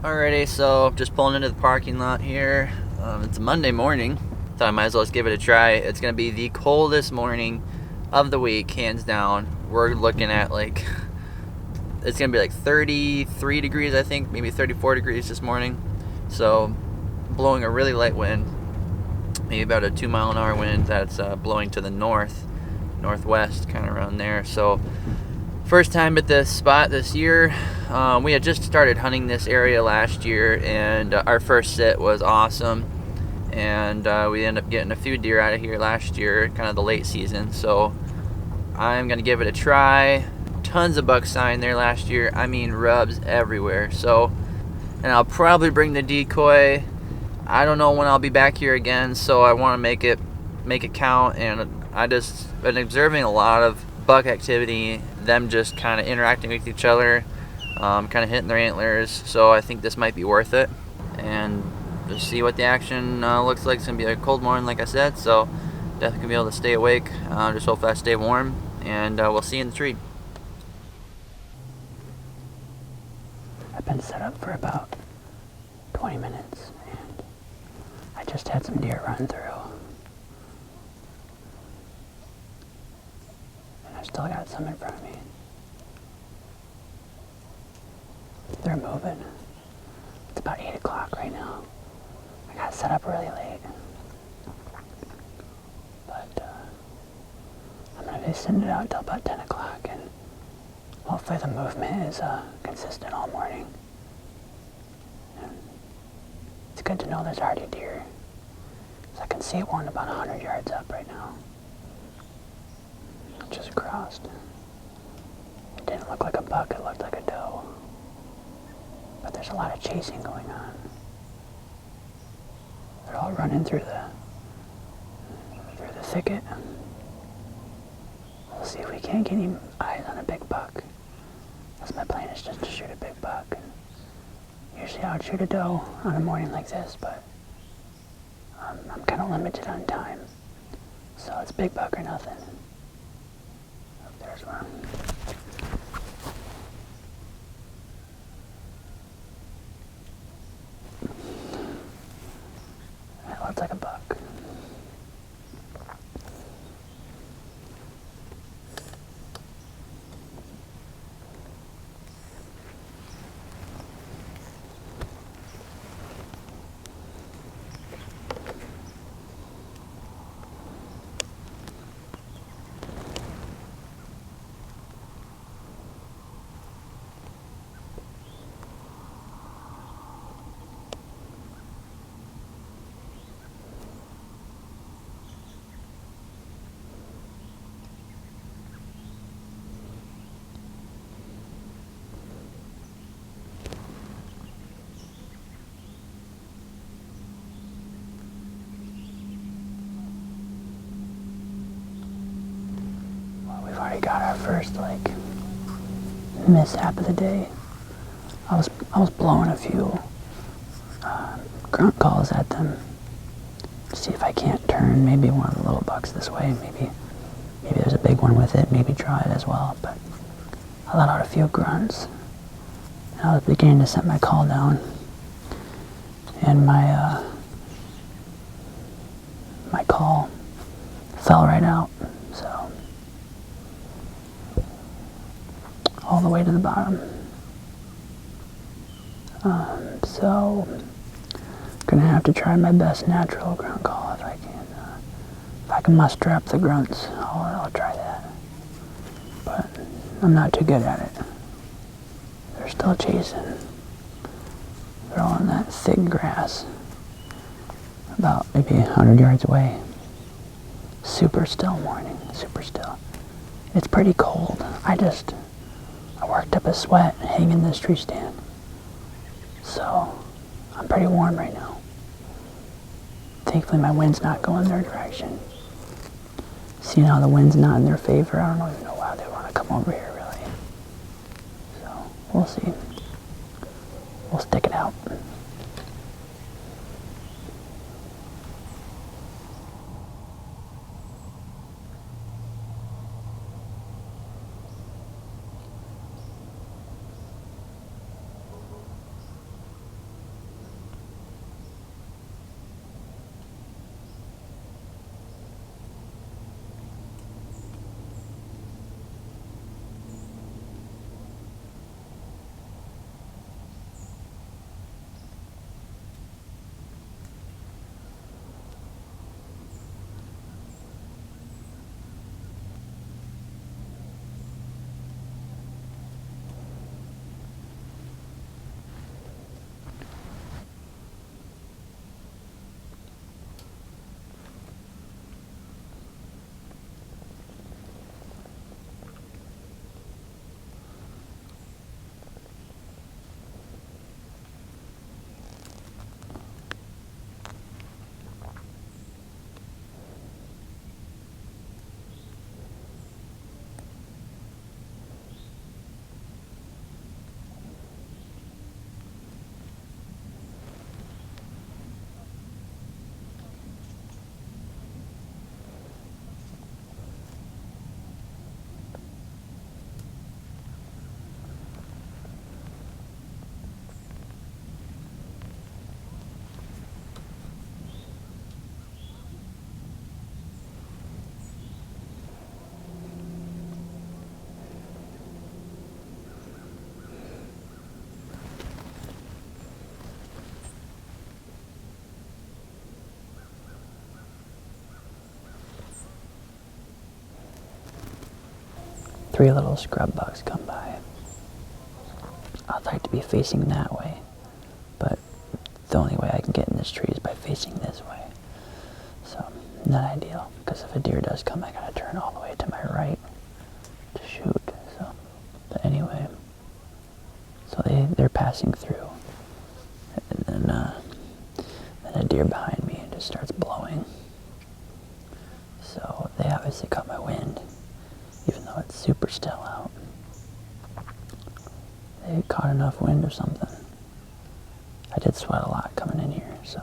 Alrighty, so just pulling into the parking lot here. It's a Monday morning, so I might as well just give it a try. It's gonna be the coldest morning of the week, hands down. We're looking at like, it's gonna be like 33 degrees, I think, maybe 34 degrees this morning. So, blowing a really light wind, maybe about a 2-mile-an-hour wind that's blowing to the northwest, kind of around there. So, first time at this spot this year. We had just started hunting this area last year, and our first sit was awesome. And we ended up getting a few deer out of here last year, kind of the late season. So I'm gonna give it a try. Tons of buck sign there last year. I mean, rubs everywhere. So, and I'll probably bring the decoy. I don't know when I'll be back here again, so I want to make it count. And I just been observing a lot of buck activity, them just kind of interacting with each other, kind of hitting their antlers. So I think this might be worth it, and just see what the action looks like. It's gonna be a cold morning, like I said, so definitely gonna be able to stay awake. Just hopefully I stay warm, and we'll see you in the tree. I've been set up for about 20 minutes, and I just had some deer run through. And I've still got some in front of me. They're moving. It's about 8 o'clock right now. I got set up really late. But I'm going to be sending it out until about 10 o'clock, and hopefully the movement is consistent all morning. And it's good to know there's already deer. So I can see one about 100 yards up right now. It just crossed. It didn't look like a buck, it looked like a doe. But there's a lot of chasing going on. They're all running through the thicket. We'll see if we can't get any eyes on a big buck. That's my plan, is just to shoot a big buck. Usually I would shoot a doe on a morning like this, but I'm kind of limited on time. So it's big buck or nothing. Oh, there's one. That looks like a buck. Already got our first mishap of the day. I was blowing a few grunt calls at them to see if I can't turn maybe one of the little bucks this way. Maybe there's a big one with it. Maybe try it as well. But I let out a few grunts, and I was beginning to set my call down, and my call fell right out. So. All the way to the bottom. So gonna have to try my best natural grunt call if I can. If I can muster up the grunts, I'll try that. But I'm not too good at it. They're still chasing. They're all in that thick grass, about maybe 100 yards away. Super still morning, super still. It's pretty cold. I worked up a sweat hanging in this tree stand. So, I'm pretty warm right now. Thankfully my wind's not going their direction. Seeing how the wind's not in their favor, I don't even know why they want to come over here really. So, we'll see. We'll stick it out. 3 little scrub bucks come by. I'd like to be facing that way, but the only way I can get in this tree is by facing this way. So, not ideal, because if a deer does come, I gotta turn all the way to my right to shoot. So, but anyway, so they're passing through, and then a deer behind me just starts blowing. So they obviously caught my wind, even though it's super still out. They caught enough wind or something. I did sweat a lot coming in here, so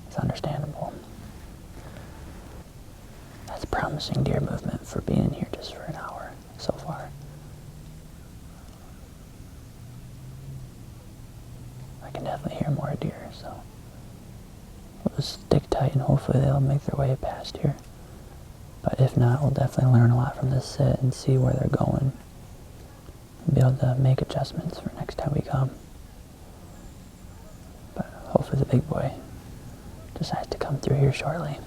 it's understandable. That's promising deer movement for being in here just for an hour so far. I can definitely hear more deer, so we'll just stick tight and hopefully they'll make their way past here. But if not, we'll definitely learn a lot from this sit and see where they're going. And be able to make adjustments for next time we come. But hopefully the big boy decides to come through here shortly.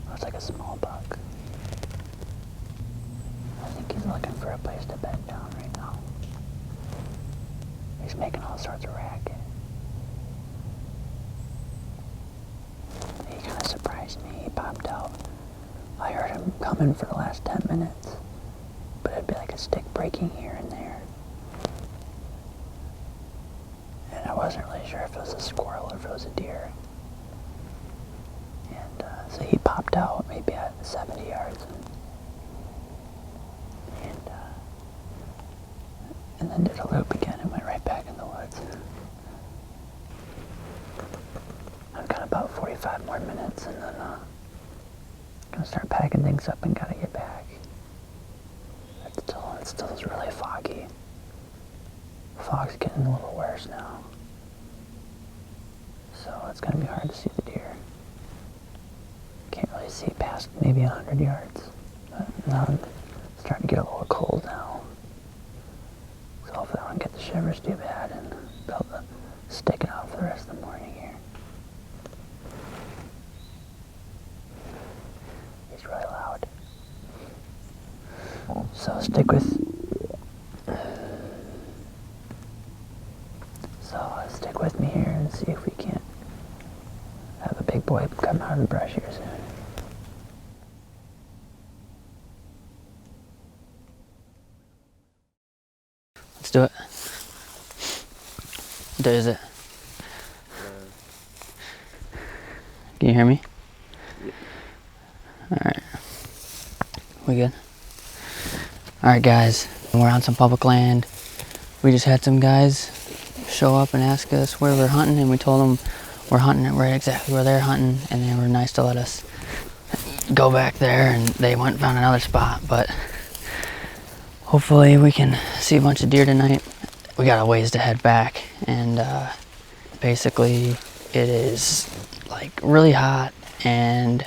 Looks like a small buck. I think he's looking for a place to bed down right now. He's making all sorts of racket. He kind of surprised me. He popped out. I heard him coming for the last 10 minutes, but it'd be like a stick breaking here and there. And I wasn't really sure if it was a squirrel or if it was a deer. So he popped out maybe at 70 yards and then did a loop again and went right back in the woods. I've got about 45 more minutes and then gonna start packing things up and gotta get back. It still is really foggy. Fog's getting a little worse now. So it's gonna be hard to see the deer. Can't really see past maybe 100 yards. But now it's starting to get a little cold now. So hopefully I don't get the shivers too bad and be able to stick it out for the rest of the morning here. He's really loud. So stick with me here and see if we can't have a big boy come out of the brush here soon. Let's do it. What day is it? Can you hear me? Yeah. Alright. We good? Alright guys, we're on some public land. We just had some guys show up and ask us where we're hunting, and we told them we're hunting it right exactly where they're hunting, and they were nice to let us go back there, and they went and found another spot. But hopefully we can see a bunch of deer tonight. We got a ways to head back, and basically it is like really hot, and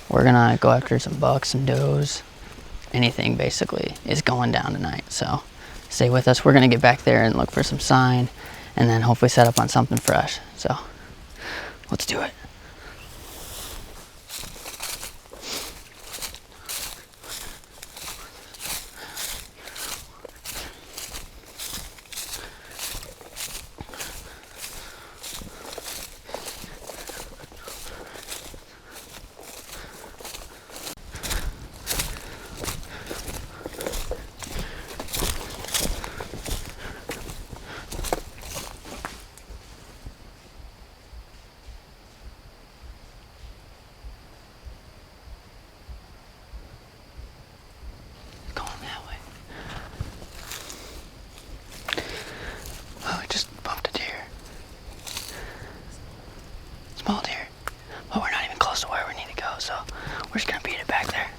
we're gonna go after some bucks, some does, anything basically is going down tonight. So stay with us. We're gonna get back there and look for some sign, and then hopefully set up on something fresh. So let's do it. small deer, but we're not even close to where we need to go, so we're just gonna beat it back there.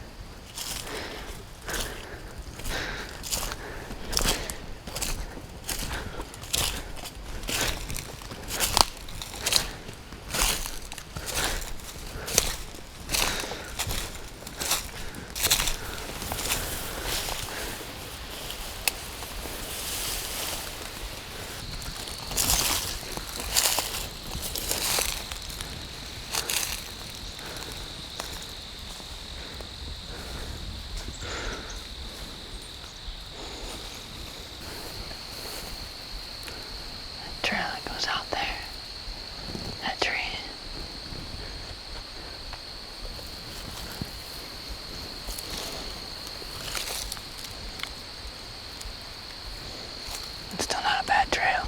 Trail that goes out there. That tree. It's still not a bad trail.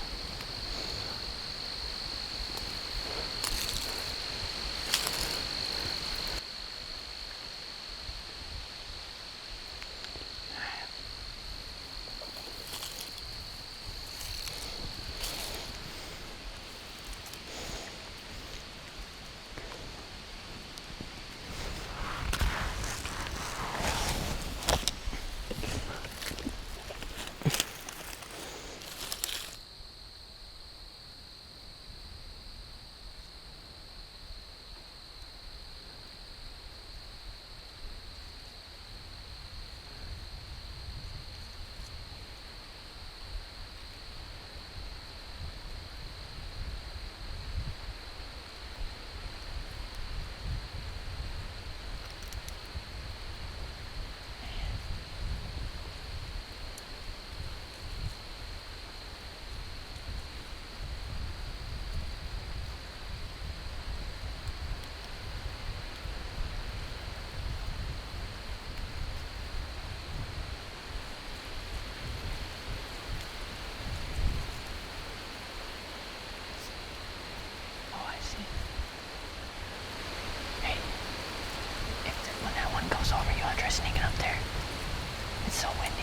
Over you, I'll try sneaking up there. It's so windy.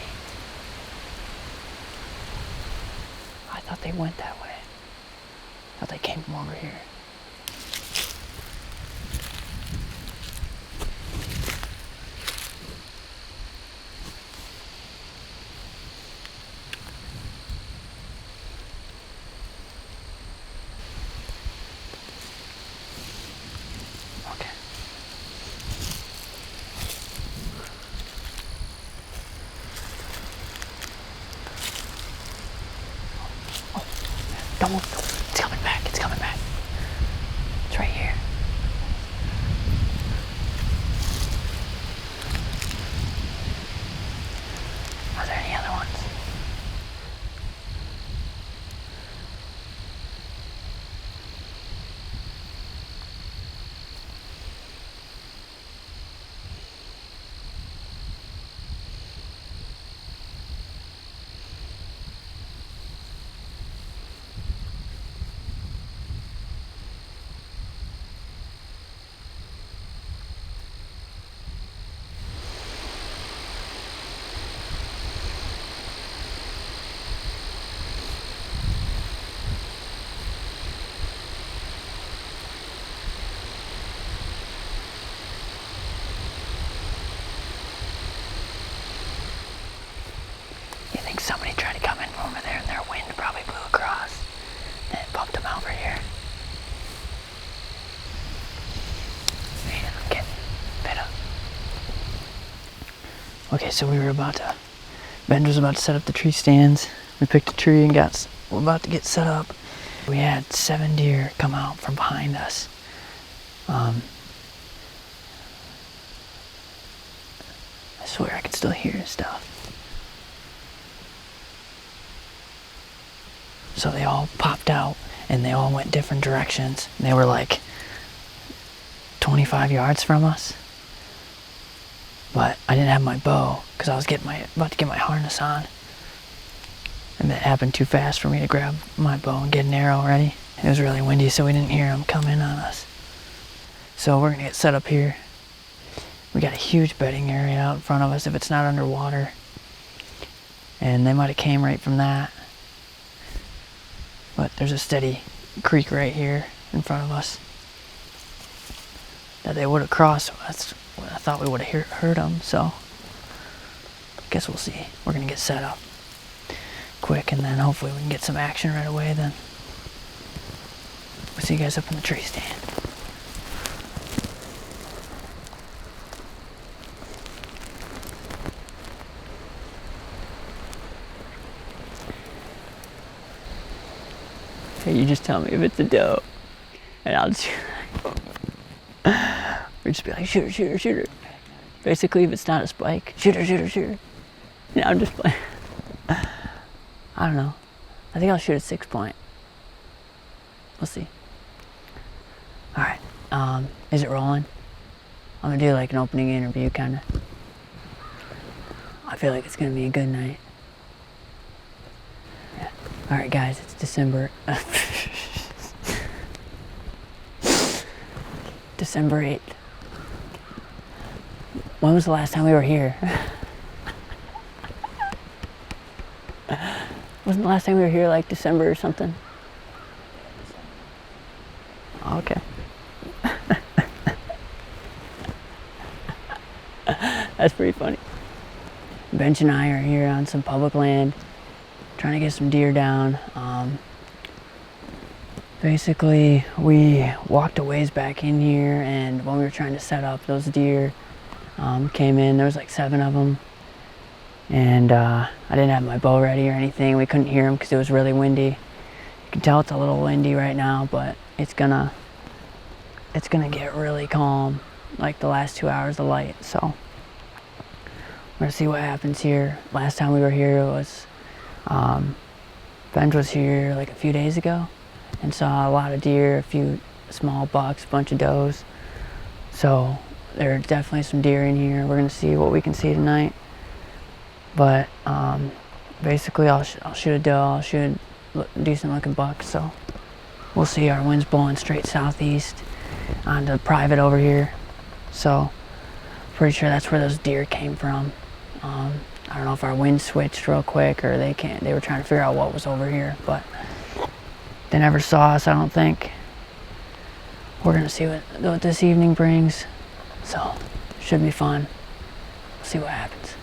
I thought they went that way. I thought they came from over here. Okay. Don't move. It's coming back. It's coming back. It's right here. Are there any other ones? Somebody tried to come in from over there and their wind probably blew across and it bumped them over here. Man, I'm getting bit up. Okay, so we were Ben was about to set up the tree stands. We picked a tree and we're about to get set up. We had 7 deer come out from behind us. I swear I could still hear stuff. So they all popped out and they all went different directions. They were like 25 yards from us. But I didn't have my bow because I was about to get my harness on. And that happened too fast for me to grab my bow and get an arrow ready. It was really windy, so we didn't hear them come in on us. So we're gonna get set up here. We got a huge bedding area out in front of us if it's not underwater. And they might have came right from that. But there's a steady creek right here in front of us. that they would have crossed. That's what I thought we would have heard them. So I guess we'll see. We're gonna get set up quick, and then hopefully we can get some action right away. Then we'll see you guys up in the tree stand. Hey, you just tell me if it's a doe, and I'll just we'll just be like, shoot her, shoot her, shoot her. Basically, if it's not a spike, shoot her, shoot her, shoot her. You know, I'm just playing. I don't know. I think I'll shoot a 6-point. We'll see. All right. Is it rolling? I'm gonna do like an opening interview, kind of. I feel like it's gonna be a good night. Yeah. All right, guys. It's December. December 8th. When was the last time we were here? Wasn't the last time we were here like December or something? Oh, okay. That's pretty funny. Bench and I are here on some public land, trying to get some deer down. Basically, we walked a ways back in here, and when we were trying to set up, those deer came in. There was like 7 of them, and I didn't have my bow ready or anything. We couldn't hear them because it was really windy. You can tell it's a little windy right now, but it's gonna get really calm like the last 2 hours of light. So we're gonna see what happens here. Last time we were here was Benj was here like a few days ago and saw a lot of deer, a few small bucks, a bunch of does. So there are definitely some deer in here. We're gonna see what we can see tonight. But basically, I'll shoot a doe. I'll shoot a decent looking buck. So we'll see. Our wind's blowing straight southeast onto the private over here. So pretty sure that's where those deer came from. I don't know if our wind switched real quick or they were trying to figure out what was over here, but they never saw us, I don't think. We're gonna see what this evening brings. So should be fun. We'll see what happens.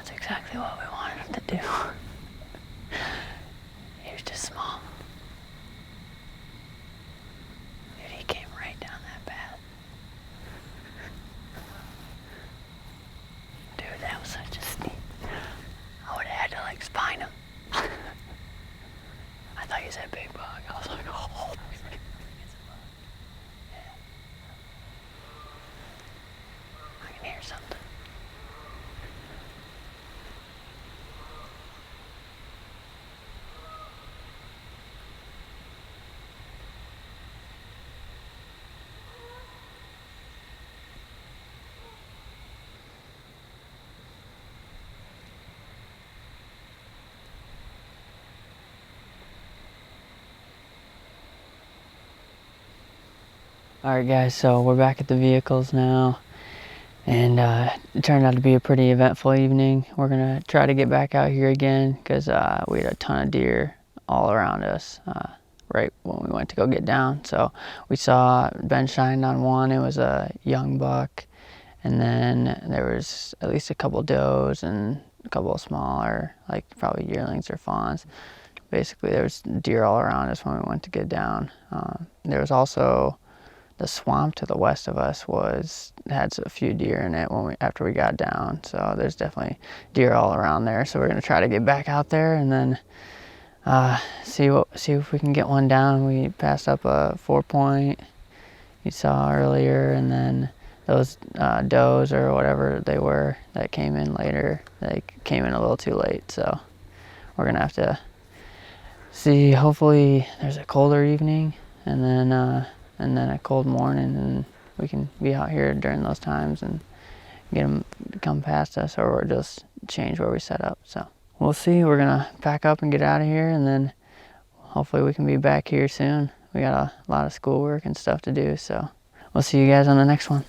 That's exactly what we wanted him to do. He was just small. Dude, he came right down that path. Dude, that was such a steep. I would have had to like spine him. I thought you said big bug. I was like, oh. Yeah. I can hear something. Alright guys, so we're back at the vehicles now, and it turned out to be a pretty eventful evening. We're gonna try to get back out here again because we had a ton of deer all around us right when we went to go get down. So we saw Ben shined on one. It was a young buck, and then there was at least a couple does and a couple of smaller, like probably yearlings or fawns. Basically there was deer all around us when we went to get down. There was also the swamp to the west of us had a few deer in it after we got down. So there's definitely deer all around there. So we're gonna try to get back out there and then see if we can get one down. We passed up a 4-point you saw earlier, and then those does or whatever they were that came in later, they came in a little too late. So we're gonna have to see. Hopefully there's a colder evening and then a cold morning, and we can be out here during those times and get them to come past us, or we'll just change where we set up. So we'll see. We're gonna pack up and get out of here, and then hopefully we can be back here soon. We got a lot of schoolwork and stuff to do, so we'll see you guys on the next one.